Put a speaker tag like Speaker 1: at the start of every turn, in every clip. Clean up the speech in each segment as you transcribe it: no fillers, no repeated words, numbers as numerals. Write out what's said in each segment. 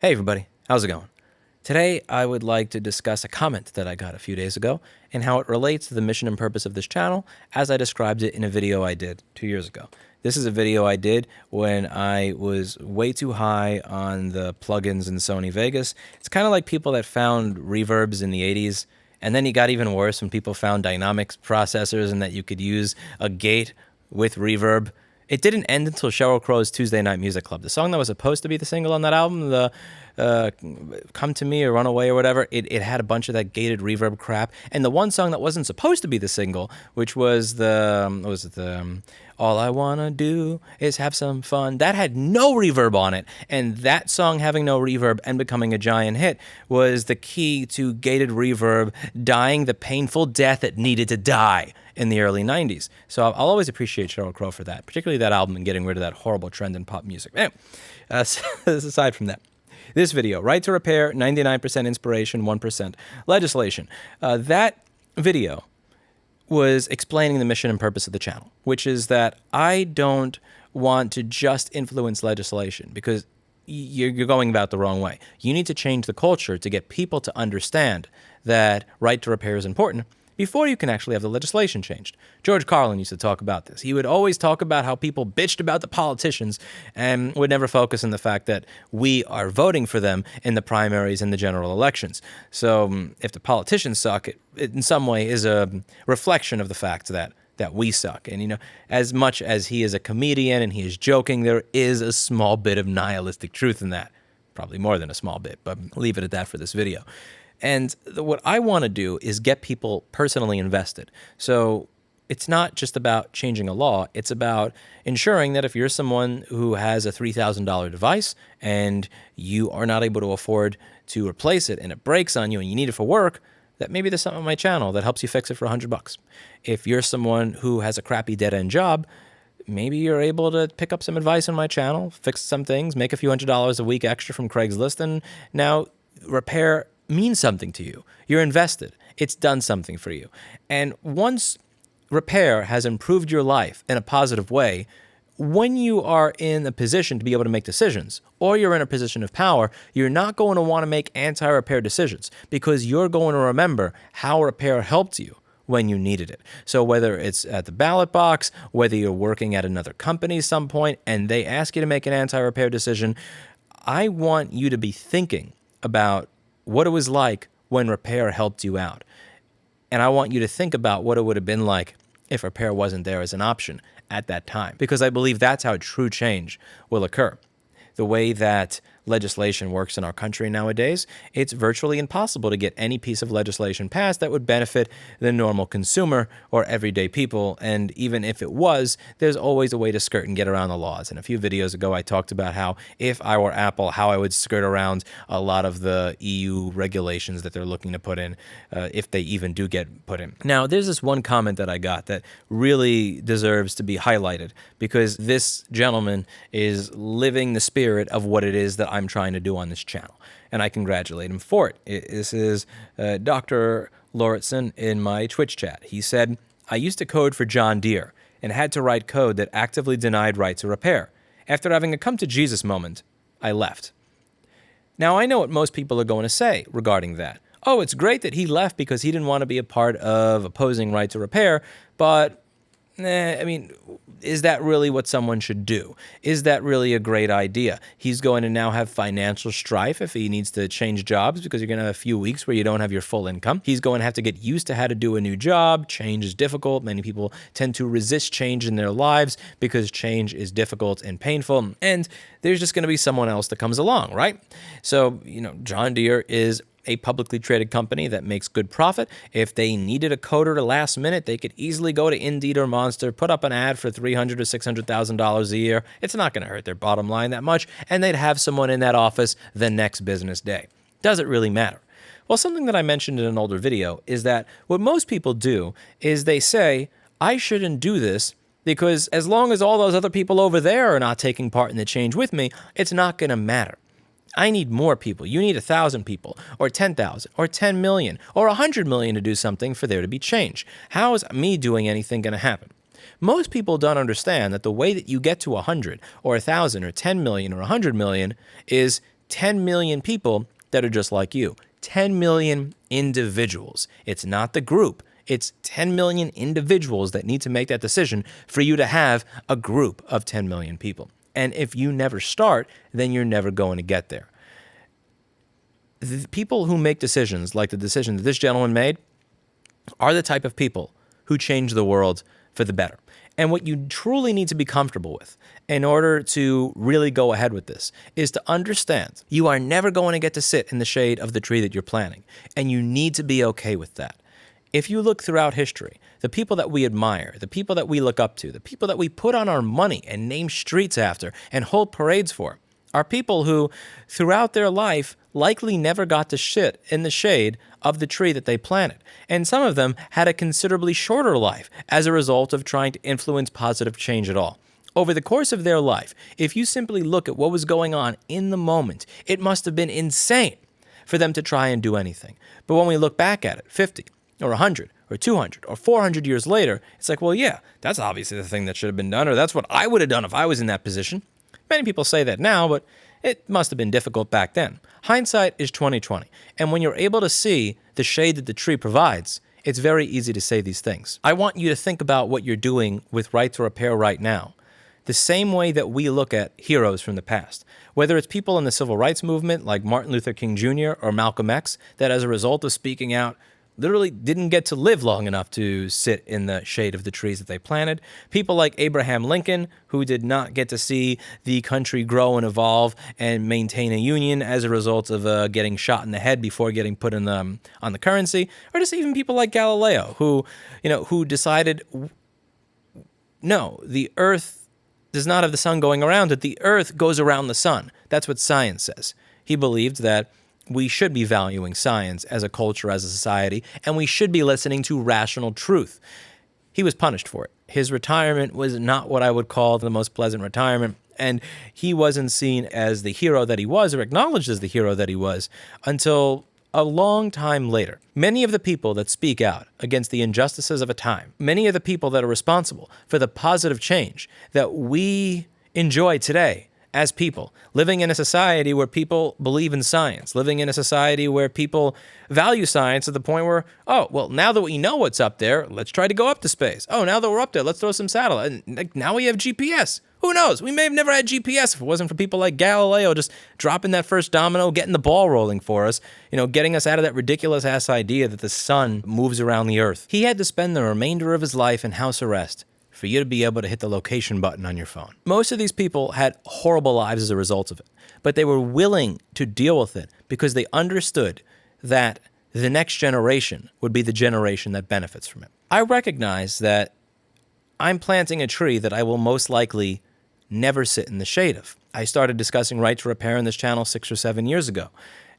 Speaker 1: Hey everybody, how's it going? Today I would like to discuss a comment that I got a few days ago and how it relates to the mission and purpose of this channel as I described it in a video I did 2 years ago. This is a video I did when I was way too high on the plugins in Sony Vegas. It's kind of like people that found reverbs in the 80s, and then it got even worse when people found dynamics processors and that you could use a gate with reverb. It didn't end until Sheryl Crow's Tuesday Night Music Club. The song that was supposed to be the single on that album, the Come to Me or Run Away or whatever, it had a bunch of that gated reverb crap. And the one song that wasn't supposed to be the single, which was All I Wanna Do Is Have Some Fun, that had no reverb on it. And that song having no reverb and becoming a giant hit was the key to gated reverb dying the painful death it needed to die in the early 90s. So I'll always appreciate Sheryl Crow for that, particularly that album and getting rid of that horrible trend in pop music. Anyway, aside from that, this video, Right to Repair, 99% inspiration, 1% legislation. That video was explaining the mission and purpose of the channel, which is that I don't want to just influence legislation because you're going about the wrong way. You need to change the culture to get people to understand that right to repair is important before you can actually have the legislation changed. George Carlin used to talk about this. He would always talk about how people bitched about the politicians and would never focus on the fact that we are voting for them in the primaries and the general elections. So if the politicians suck, it in some way is a reflection of the fact that we suck. And, you know, as much as he is a comedian and he is joking, there is a small bit of nihilistic truth in that. Probably more than a small bit, but I'll leave it at that for this video. And what I want to do is get people personally invested. So it's not just about changing a law. It's about ensuring that if you're someone who has a $3,000 device and you are not able to afford to replace it and it breaks on you and you need it for work, that maybe there's something on my channel that helps you fix it for $100. If you're someone who has a crappy dead-end job, maybe you're able to pick up some advice on my channel, fix some things, make a few $100s a week extra from Craigslist, and now repair means something to you. You're invested. It's done something for you. And once repair has improved your life in a positive way, when you are in a position to be able to make decisions, or you're in a position of power, you're not going to want to make anti-repair decisions because you're going to remember how repair helped you when you needed it. So whether it's at the ballot box, whether you're working at another company at some point and they ask you to make an anti-repair decision, I want you to be thinking about what it was like when repair helped you out. And I want you to think about what it would have been like if repair wasn't there as an option at that time, because I believe that's how true change will occur. The way that legislation works in our country nowadays, it's virtually impossible to get any piece of legislation passed that would benefit the normal consumer or everyday people. And even if it was, there's always a way to skirt and get around the laws. And a few videos ago, I talked about how if I were Apple, how I would skirt around a lot of the EU regulations that they're looking to put in, if they even do get put in. Now, there's this one comment that I got that really deserves to be highlighted because this gentleman is living the spirit of what it is that I'm trying to do on this channel, and I congratulate him for it. This is Dr. Lauritsen in my Twitch chat. He said, I used to code for John Deere and had to write code that actively denied right to repair. After having a come-to-Jesus moment, I left. Now, I know what most people are going to say regarding that. Oh, it's great that he left because he didn't want to be a part of opposing right to repair, but I mean, is that really what someone should do? Is that really a great idea? He's going to now have financial strife if he needs to change jobs because you're going to have a few weeks where you don't have your full income. He's going to have to get used to how to do a new job. Change is difficult. Many people tend to resist change in their lives because change is difficult and painful. And there's just going to be someone else that comes along, right? So, you know, John Deere is a publicly traded company that makes good profit. If they needed a coder to last minute, they could easily go to Indeed or Monster, put up an ad for $300,000 to $600,000 a year. It's not going to hurt their bottom line that much, and they'd have someone in that office the next business day. Does it really matter? Well, something that I mentioned in an older video is that what most people do is they say, I shouldn't do this because as long as all those other people over there are not taking part in the change with me, it's not going to matter. I need more people. You need 1,000 people, or 10,000, or 10 million, or 100 million to do something for there to be change. How is me doing anything going to happen? Most people don't understand that the way that you get to 100, or 1,000, or 10 million, or 100 million is 10 million people that are just like you. 10 million individuals. It's not the group. It's 10 million individuals that need to make that decision for you to have a group of 10 million people. And if you never start, then you're never going to get there. The people who make decisions, like the decision that this gentleman made, are the type of people who change the world for the better. And what you truly need to be comfortable with in order to really go ahead with this is to understand you are never going to get to sit in the shade of the tree that you're planting, and you need to be okay with that. If you look throughout history, the people that we admire, the people that we look up to, the people that we put on our money and name streets after and hold parades for, are people who, throughout their life, likely never got to sit in the shade of the tree that they planted. And some of them had a considerably shorter life as a result of trying to influence positive change at all. Over the course of their life, if you simply look at what was going on in the moment, it must have been insane for them to try and do anything. But when we look back at it, 50 or 100 or 200 or 400 years later, it's like, well, yeah, that's obviously the thing that should have been done, or that's what I would have done if I was in that position. Many people say that now, but it must have been difficult back then. Hindsight is 20/20, and when you're able to see the shade that the tree provides, it's very easy to say these things. I want you to think about what you're doing with Right to Repair right now, the same way that we look at heroes from the past. Whether it's people in the civil rights movement like Martin Luther King Jr. or Malcolm X that as a result of speaking out literally didn't get to live long enough to sit in the shade of the trees that they planted. People like Abraham Lincoln, who did not get to see the country grow and evolve and maintain a union as a result of getting shot in the head before getting put in on the currency, or just even people like Galileo, who decided, no, the Earth does not have the sun going around it. The Earth goes around the sun. That's what science says. He believed that we should be valuing science as a culture, as a society, and we should be listening to rational truth. He was punished for it. His retirement was not what I would call the most pleasant retirement, and he wasn't seen as the hero that he was or acknowledged as the hero that he was until a long time later. Many of the people that speak out against the injustices of a time, many of the people that are responsible for the positive change that we enjoy today, as people, living in a society where people believe in science, living in a society where people value science to the point where, oh, well, now that we know what's up there, let's try to go up to space. Oh, now that we're up there, let's throw some satellite. And now we have GPS. Who knows? We may have never had GPS if it wasn't for people like Galileo just dropping that first domino, getting the ball rolling for us, getting us out of that ridiculous-ass idea that the sun moves around the Earth. He had to spend the remainder of his life in house arrest for you to be able to hit the location button on your phone. Most of these people had horrible lives as a result of it, but they were willing to deal with it because they understood that the next generation would be the generation that benefits from it. I recognize that I'm planting a tree that I will most likely never sit in the shade of. I started discussing Right to Repair in this channel 6 or 7 years ago,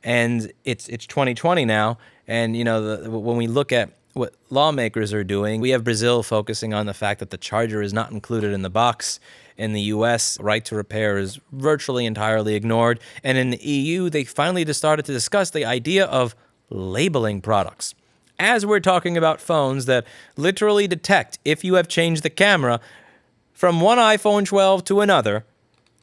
Speaker 1: and it's 2020 now, and when we look at what lawmakers are doing, we have Brazil focusing on the fact that the charger is not included in the box. In the US, Right to Repair is virtually entirely ignored. And in the EU, they finally just started to discuss the idea of labeling products. As we're talking about phones that literally detect if you have changed the camera from one iPhone 12 to another,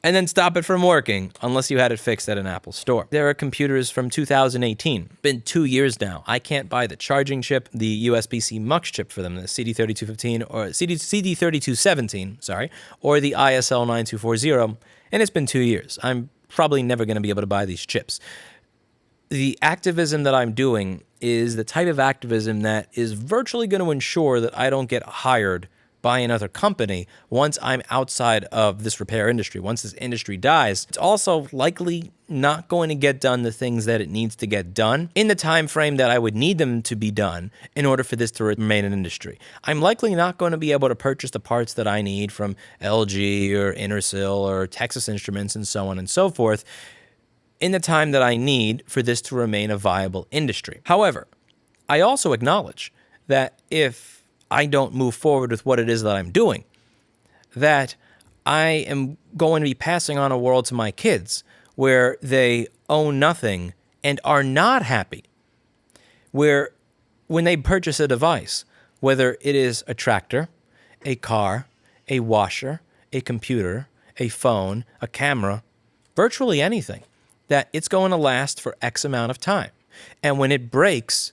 Speaker 1: and then stop it from working unless you had it fixed at an Apple store. There are computers from 2018. Been 2 years now. I can't buy the charging chip, the USB-C MUX chip for them, the CD3215 or CD3217, sorry, or the ISL 9240, and it's been 2 years. I'm probably never going to be able to buy these chips. The activism that I'm doing is the type of activism that is virtually going to ensure that I don't get hired by another company once I'm outside of this repair industry. Once this industry dies, it's also likely not going to get done the things that it needs to get done in the time frame that I would need them to be done in order for this to remain an industry. I'm likely not going to be able to purchase the parts that I need from LG or Intersil or Texas Instruments and so on and so forth in the time that I need for this to remain a viable industry. However, I also acknowledge that if I don't move forward with what it is that I'm doing, that I am going to be passing on a world to my kids where they own nothing and are not happy, where when they purchase a device, whether it is a tractor, a car, a washer, a computer, a phone, a camera, virtually anything, that it's going to last for X amount of time. And when it breaks,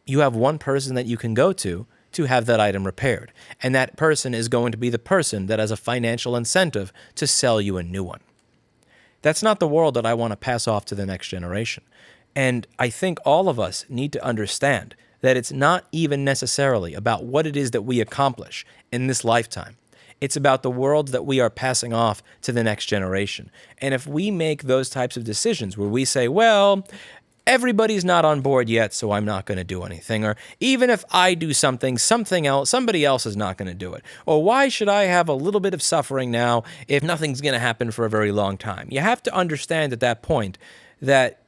Speaker 1: you have one person that you can go to have that item repaired. And that person is going to be the person that has a financial incentive to sell you a new one. That's not the world that I want to pass off to the next generation. And I think all of us need to understand that it's not even necessarily about what it is that we accomplish in this lifetime. It's about the world that we are passing off to the next generation. And if we make those types of decisions where we say, well, everybody's not on board yet, so I'm not going to do anything. Or even if I do something else, somebody else is not going to do it. Or why should I have a little bit of suffering now if nothing's going to happen for a very long time? You have to understand at that point that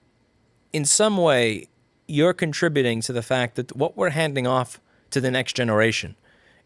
Speaker 1: in some way you're contributing to the fact that what we're handing off to the next generation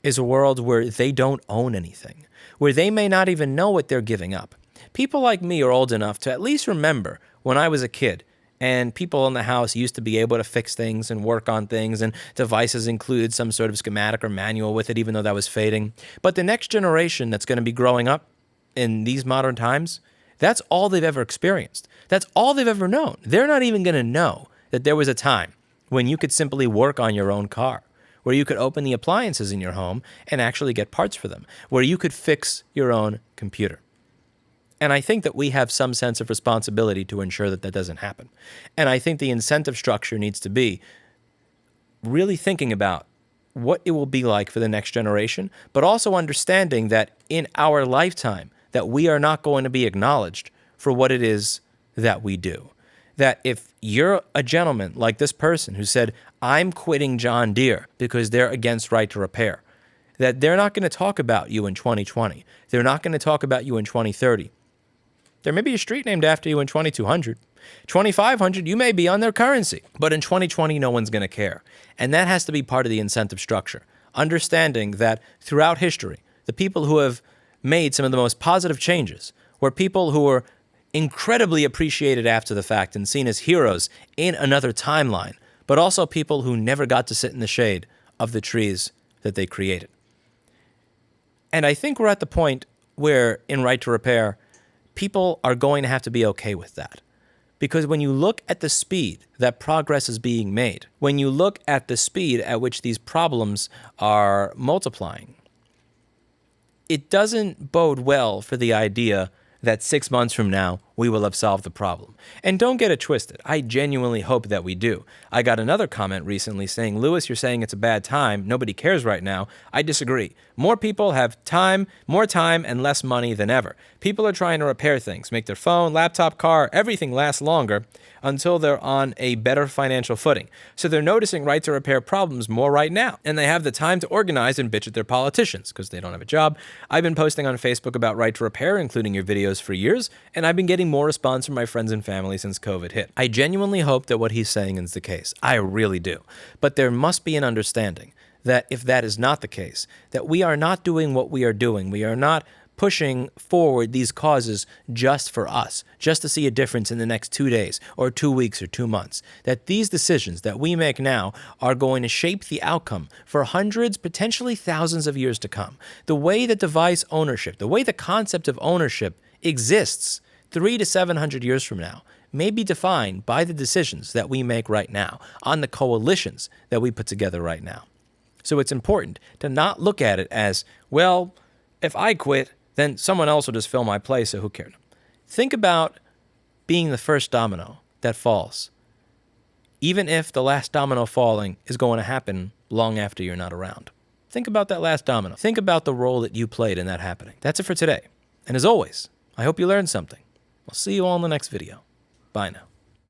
Speaker 1: is a world where they don't own anything, where they may not even know what they're giving up. People like me are old enough to at least remember when I was a kid, and people in the house used to be able to fix things and work on things, and devices included some sort of schematic or manual with it, even though that was fading. But the next generation that's going to be growing up in these modern times, that's all they've ever experienced. That's all they've ever known. They're not even going to know that there was a time when you could simply work on your own car, where you could open the appliances in your home and actually get parts for them, where you could fix your own computer. And I think that we have some sense of responsibility to ensure that that doesn't happen. And I think the incentive structure needs to be really thinking about what it will be like for the next generation, but also understanding that in our lifetime, that we are not going to be acknowledged for what it is that we do. That if you're a gentleman like this person who said, I'm quitting John Deere because they're against right to repair, that they're not going to talk about you in 2020. They're not going to talk about you in 2030. There may be a street named after you in 2200. 2500, you may be on their currency. But in 2020, no one's going to care. And that has to be part of the incentive structure. Understanding that throughout history, the people who have made some of the most positive changes were people who were incredibly appreciated after the fact and seen as heroes in another timeline, but also people who never got to sit in the shade of the trees that they created. And I think we're at the point where, in right to repair, people are going to have to be okay with that. Because when you look at the speed that progress is being made, when you look at the speed at which these problems are multiplying, it doesn't bode well for the idea that 6 months from now, we will have solved the problem. And don't get it twisted. I genuinely hope that we do. I got another comment recently saying, Lewis, you're saying it's a bad time. Nobody cares right now. I disagree. More people have more time and less money than ever. People are trying to repair things, make their phone, laptop, car, everything last longer until they're on a better financial footing. So they're noticing right to repair problems more right now. And they have the time to organize and bitch at their politicians because they don't have a job. I've been posting on Facebook about right to repair, including your videos, for years, and I've been getting more response from my friends and family since COVID hit. I genuinely hope that what he's saying is the case. I really do. But there must be an understanding that if that is not the case, that we are not doing what we are doing. We are not pushing forward these causes just for us, just to see a difference in the next 2 days or 2 weeks or 2 months. That these decisions that we make now are going to shape the outcome for hundreds, potentially thousands of years to come. The way that device ownership, the way the concept of ownership exists 300 to 700 years from now may be defined by the decisions that we make right now, on the coalitions that we put together right now. So it's important to not look at it as, well, if I quit, then someone else will just fill my place, so who cares? Think about being the first domino that falls, even if the last domino falling is going to happen long after you're not around. Think about that last domino. Think about the role that you played in that happening. That's it for today. And as always, I hope you learned something. I'll see you all in the next video. Bye now.